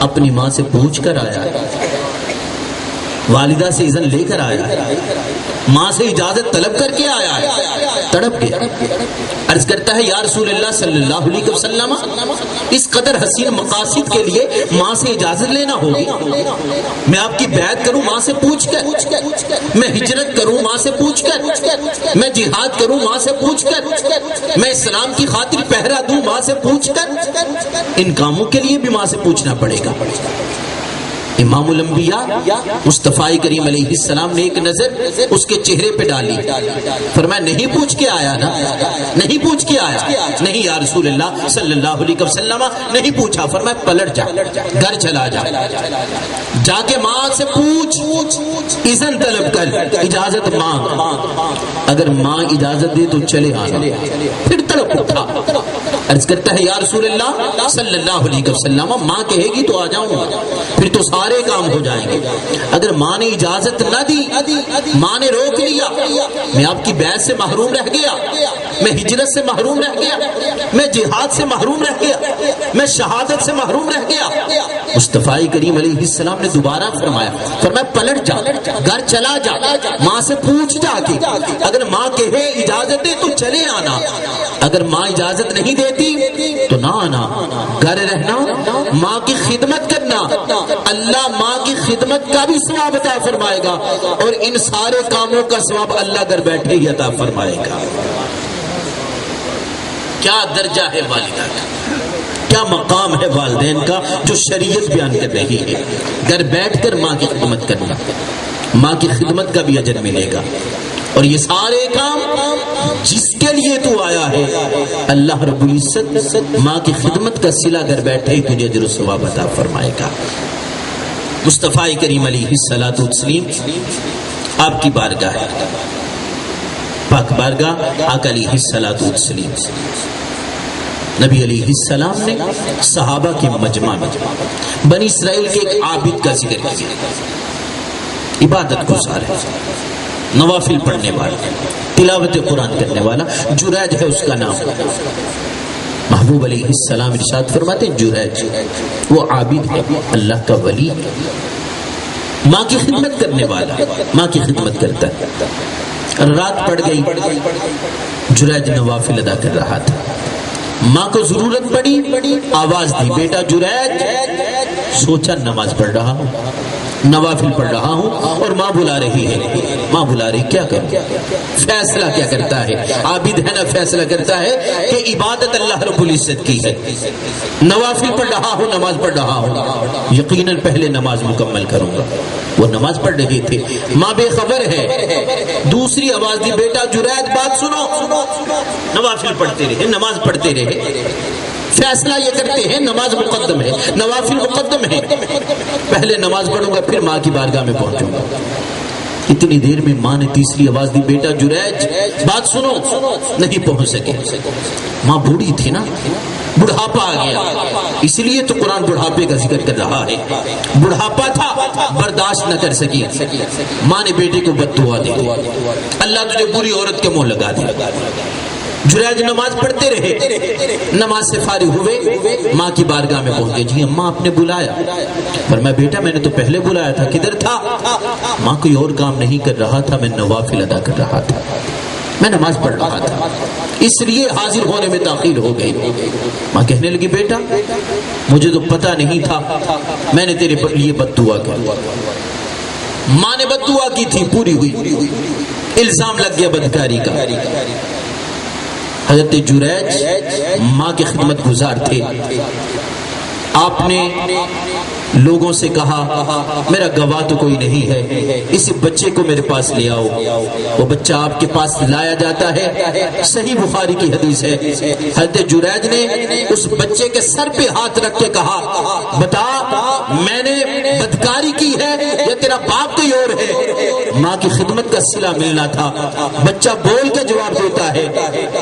اپنی ماں سے پوچھ کر آیا ہے، والدہ سے اذن لے کر آیا ہے، ماں سے اجازت طلب کر کے آیا ہے، تڑپ گیا، عرض کرتا ہے یا رسول اللہ صلی اللہ علیہ وسلم اس قدر حسین مقاصد کے لیے ماں سے اجازت لینا ہوگی؟ میں آپ کی بیعت کروں ماں سے پوچھ کر، میں ہجرت کروں ماں سے پوچھ کر، میں جہاد کروں ماں سے پوچھ کر، میں اسلام کی خاطر پہرا دوں ماں سے پوچھ کر، ان کاموں کے لیے بھی ماں سے پوچھنا پڑے گا۔ امام الانبیاء مصطفیٰ کریم علیہ السلام نے ایک نظر اس کے چہرے پہ ڈالی، فرمایا نہیں پوچھ کے آیا نا، نہیں پوچھ کے آیا؟ نہیں یا رسول اللہ صلی اللہ علیہ وسلم نہیں پوچھا۔ فرمایا پلٹ جا، گھر چلا جا، جا کے ماں سے پوچھ، اذن طلب کر، اجازت مانگ، اگر ماں اجازت دے تو چلے آنا، پھر طلب اٹھا۔ عرض کرتا ہے یا رسول اللہ صلی اللہ علیہ وسلم ماں کہے گی تو آ جاؤں گا، پھر تو سارے کام ہو جائیں گے، اگر ماں نے اجازت نہ دی، ماں نے روک لیا، میں آپ کی بیعت سے محروم رہ گیا، میں ہجرت سے محروم رہ گیا، میں جہاد سے محروم رہ گیا، میں شہادت سے محروم رہ گیا۔ مصطفیٰ کریم علیہ السلام نے دوبارہ فرمایا پلٹ جا، گھر چلا جا، ماں سے پوچھ جا کے، اگر ماں کہے اجازت دے تو چلے آنا، اگر ماں اجازت نہیں دیتی تو نہ آنا، گھر رہنا، ماں کی خدمت کرنا، اللہ ماں کی خدمت کا بھی ثواب عطا فرمائے گا، اور ان سارے کاموں کا ثواب اللہ گھر بیٹھے ہی عطا فرمائے گا۔ کیا درجہ ہے والدہ کا، کیا مقام ہے والدین کا جو شریعت بیان کر رہی ہے۔ گھر بیٹھ کر ماں کی خدمت کرنا، ماں کی خدمت کا بھی اجر ملے گا، اور یہ سارے کام جس کے لیے تو آیا ہے اللہ رب العزت ماں کی خدمت کا صلہ گھر بیٹھے ہی تجھے اجر و ثواب عطا فرمائے گا۔ مصطفیٰ کریم علیہ الصلوۃ والتسلیم آپ کی بارگاہ ہے، پاک بارگاہ آقا علیہ الصلوۃ والتسلیم، نبی علیہ السلام نے صحابہ کے مجمع میں بنی اسرائیل کے ایک عابد کا ذکر کیا، عبادت گزار ہے، نوافل پڑھنے والا، تلاوت قرآن کرنے والا، جریج ہے اس کا نام۔ محبوب علیہ السلام ارشاد فرماتے ہیں جریج وہ عابد ہے، اللہ کا ولی، ماں کی خدمت کرنے والا، ماں کی خدمت کرتا ہے۔ رات پڑ گئی، جریج نوافل ادا کر رہا تھا، ماں کو ضرورت پڑی، آواز دی بیٹا جریج، سوچا نماز پڑھ رہا ہوں، نوافل پڑھ رہا ہوں اور ماں بلا رہی ہے، ماں بلا رہی، کیا کروں؟ فیصلہ کیا کرتا ہے؟ عابد ہے نا، فیصلہ کرتا ہے کہ عبادت اللہ رب العزت کی ہے، نوافل پڑھ رہا ہوں، نماز پڑھ رہا ہوں، یقیناً پہلے نماز مکمل کروں گا۔ وہ نماز پڑھ رہے تھے، ماں بے خبر ہے، دوسری آواز دی بیٹا جریج بات سنو، نوافل پڑھتے رہے، نماز پڑھتے رہے، فیصلہ یہ کرتے ہیں نماز مقدم ہے، نوافل مقدم ہے، پہلے نماز پڑھوں گا پھر ماں کی بارگاہ میں پہنچوں گا۔ اتنی دیر میں ماں نے تیسری آواز دی بیٹا جریج بات سنو، نہیں پہنچ سکے، ماں بوڑھی تھی نا، بڑھاپا آ گیا، اس لیے تو قرآن بڑھاپے کا ذکر کر رہا ہے، بڑھاپا تھا، برداشت نہ کر سکی، ماں نے بیٹے کو بد دعا دی، اللہ تجھے بری عورت کے منہ لگا دیا۔ جریج نماز پڑھتے رہے، نماز سے فارغ ہوئے، ماں کی بارگاہ میں پہنچے، جی اماں آپ نے بلایا؟ فرمایا بیٹا میں نے تو پہلے بلایا تھا، کدھر تھا؟ ماں کوئی اور کام نہیں کر رہا تھا، میں نوافل ادا کر رہا تھا، میں نماز پڑھ رہا تھا، اس لیے حاضر ہونے میں تاخیر ہو گئی۔ ماں کہنے لگی بیٹا مجھے تو پتہ نہیں تھا، میں نے تیرے لیے بد دعا کی۔ ماں نے بد دعا کی تھی، پوری ہوئی، الزام لگ گیا بدکاری کا۔ حضرت جریج ماں کی خدمت گزار تھے، آپ نے لوگوں سے کہا میرا گواہ تو کوئی نہیں ہے، اس بچے کو میرے پاس لے آؤ۔ وہ بچہ آپ کے پاس لایا جاتا ہے، صحیح بخاری کی حدیث ہے، حضرت جریج نے اس بچے کے سر پہ ہاتھ رکھ کے کہا بتا میں نے بدکاری کی ہے یا تیرا باپ کوئی اور ہے؟ ماں کی خدمت کا صلہ ملنا تھا۔ بچہ بول کے جواب دیتا ہے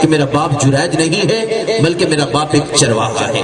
کہ میرا باپ جریج نہیں ہے بلکہ میرا باپ ایک چرواہا ہے۔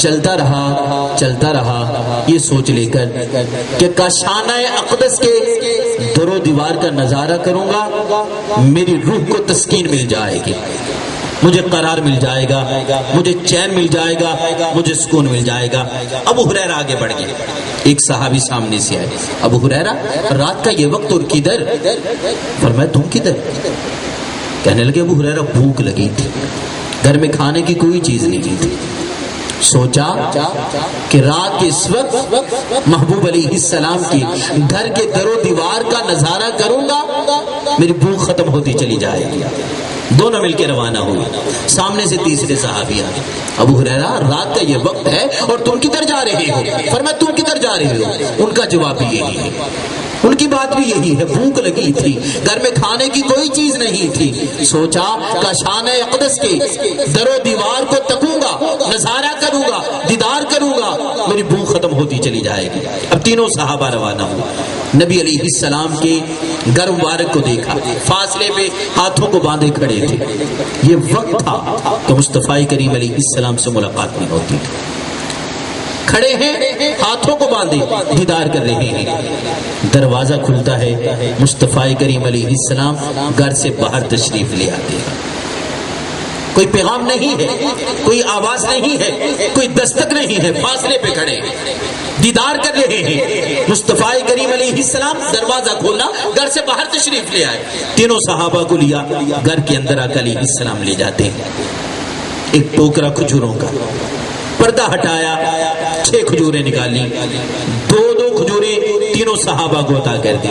چلتا رہا یہ سوچ لے کر کہ کاشانہ اقدس کے در و دیوار کا نظارہ کروں گا میری روح کو تسکین مل جائے گی، مجھے قرار مل جائے گا، مجھے چین مل جائے گا، مجھے سکون مل جائے گا۔ ابو ہریرہ آگے بڑھ گئے، ایک صحابی سامنے سے آئے، ابو ہریرہ رات کا یہ وقت اور کدھر؟ فرمایا تم کدھر؟ کہنے لگے ابو ہریرہ بھوک لگی تھی، گھر میں کھانے کی کوئی چیز نہیں تھی، سوچا کہ رات کے اس وقت محبوب علیہ السلام کی گھر کے در و دیوار کا نظارہ کروں گا میری بھوک ختم ہوتی چلی جائے گی۔ دونوں مل کے روانہ ہوئے، سامنے سے تیسرے صحابی آئے، ابو ہریرہ رات کا یہ وقت ہے اور تم کدھر جا رہے ہو؟ فرمایا تم کدھر جا رہے ہو؟ ان کا جواب بھی یہی ہے، ان کی بات بھی یہی ہے، بھوک لگی تھی، گھر میں کھانے کی کوئی چیز نہیں تھی، سوچا کاشانہ اقدس کے در و دیوار کو تکوں گا، نظارہ کروں گا، دیدار کروں گا، میری بھوک ختم ہوتی چلی جائے گی۔ اب تینوں صحابہ روانہ ہوئے، نبی علیہ السلام کے گھر مبارک کو دیکھا، فاصلے پہ ہاتھوں کو باندھے کھڑے تھے، یہ وقت تھا کہ مصطفیٰ کریم علیہ السلام سے ملاقات نہیں ہوتی تھی، کھڑے ہیں ہاتھوں کو باندھے دیدار کر رہے ہیں، دروازہ کھلتا ہے، مصطفیٰ کریم علیہ السلام گھر سے باہر تشریف لے آتے ہیں، کوئی پیغام نہیں ہے، کوئی آواز نہیں ہے، کوئی دستک نہیں ہے، فاصلے پہ کھڑے دیدار کر رہے ہیں، مصطفیٰ کریم علیہ السلام دروازہ کھولا، گھر سے باہر تشریف لے آئے، تینوں صحابہ کو لیا، گھر کے اندر آقا علیہ السلام لے جاتے ہیں، ایک ٹوکرا کھجوروں کا، پردہ ہٹایا، 6 کھجوریں نکالی، 2 کھجوریں تینوں صحابہ کو عطا کر دی۔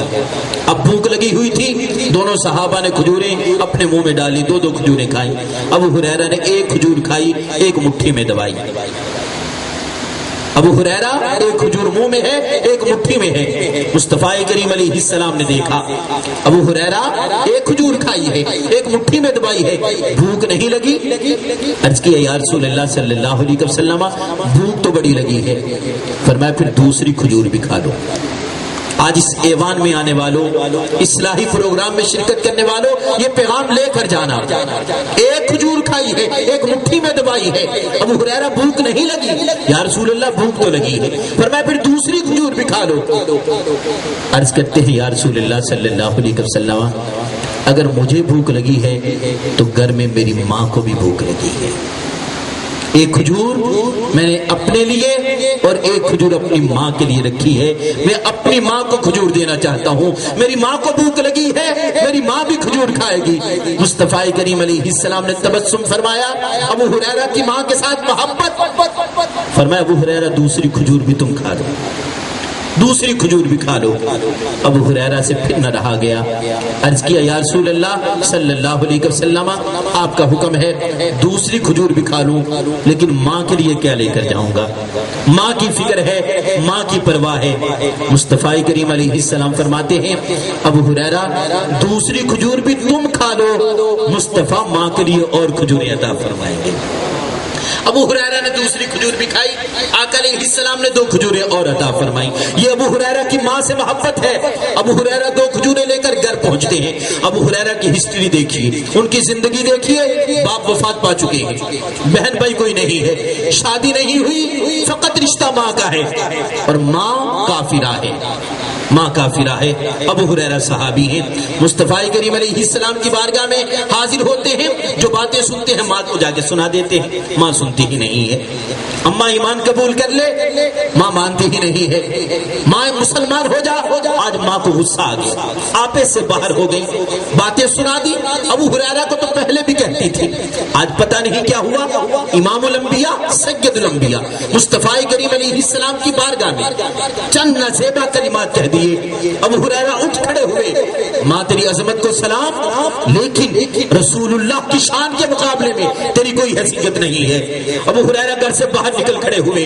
اب بھوک لگی ہوئی تھی، دونوں صحابہ نے کھجوریں اپنے منہ میں ڈالی، 2 کھجوریں کھائیں، ابو ہریرہ نے 1 کھجور کھائی، 1 مٹھی میں دبائی۔ ابو ہریرہ 1 کھجور منہ میں ہے، 1 مٹھی میں ہے، مصطفیٰ کریم علیہ السلام نے دیکھا ابو ہریرہ 1 کھجور کھائی ہے، 1 مٹھی میں دبائی ہے، بھوک نہیں لگی؟ عرض کیا یا رسول اللہ صلی اللہ علیہ وسلم بھوک تو بڑی لگی ہے، فرمایا پھر دوسری کھجور بھی کھا لو۔ آج اس ایوان میں آنے والوں، اصلاحی پروگرام میں شرکت کرنے والوں، یہ پیغام لے کر جانا، 1 کھجور کھائی ہے، 1 مٹھی میں دبائی ہے، ابو ہریرہ بھوک نہیں لگی؟ یا رسول اللہ بھوک تو لگی ہے، فرمایا پھر دوسری کھجور بھی کھا لو۔ عرض کرتے ہیں یا رسول اللہ صلی اللہ علیہ وسلم اگر مجھے بھوک لگی ہے تو گھر میں میری ماں کو بھی بھوک لگی ہے، 1 کھجور میں نے اپنے لیے اور 1 کھجور اپنی ماں کے لیے رکھی ہے، میں اپنی ماں کو کھجور دینا چاہتا ہوں، میری ماں کو بھوک لگی ہے، میری ماں بھی کھجور کھائے گی۔ مصطفیٰ کریم علیہ السلام نے تبسم فرمایا، ابو ہریرہ کی ماں کے ساتھ محبت، فرمایا ابو ہریرہ دوسری کھجور بھی تم کھا لو، دوسری کھجور بھی کھا لو۔ ابو ہریرہ سے پھر نہ رہا گیا، عرض کیا یا رسول اللہ صلی اللہ علیہ وسلم آپ کا حکم ہے دوسری کھجور بھی کھا لوں، لیکن ماں کے لیے کیا لے کر جاؤں گا؟ ماں کی فکر ہے، ماں کی پرواہ ہے۔ مصطفیٰ کریم علیہ السلام فرماتے ہیں ابو ہریرہ دوسری کھجور بھی تم کھا لو، مصطفیٰ ماں کے لیے اور کھجوریں عطا فرمائیں گے۔ ابو ہریرہ نے دوسری کھجور بھی کھائی، آقا علیہ السلام نے 2 کھجوریں اور عطا فرمائی۔ یہ ابو ہریرہ کی ماں سے محبت ہے۔ ابو ہریرہ 2 کھجوریں لے کر گھر پہنچتے ہیں۔ ابو ہریرہ کی ہسٹری دیکھیے، ان کی زندگی دیکھیے، باپ وفات پا چکے ہیں، بہن بھائی کوئی نہیں ہے، شادی نہیں ہوئی، فقط رشتہ ماں کا ہے، اور ماں کافرہ ہے، ماں کافرہ ہے۔ ابو ہریرہ صحابی ہیں، مصطفیٰ کریم علیہ السلام کی بارگاہ میں حاضر ہوتے ہیں، جو باتیں سنتے ہیں ماں کو جا کے سنا دیتے ہیں، ماں سنتی ہی نہیں ہے۔ اماں ایمان قبول کر لے، ماں مانتی ہی نہیں ہے۔ ماں مسلمان ہو جا، آج ماں کو غصہ آ گیا، آپے سے باہر ہو گئی، باتیں سنا دی۔ ابو ہریرہ کو تو پہلے بھی کہتی تھی، آج پتہ نہیں کیا ہوا، امام الانبیاء سید الانبیاء مصطفیٰ کریم علیہ السلام کی بارگاہ میں چند نازیبا کلمات کہہ دیے۔ ابو ہریرہ اٹھ کھڑے ہوئے، ماں تیری عظمت کو سلام، لیکن رسول اللہ کی شان کے مقابلے میں تیری کوئی حیثیت نہیں ہے۔ ابو ہریرہ گھر سے باہر نکل کھڑے ہوئے،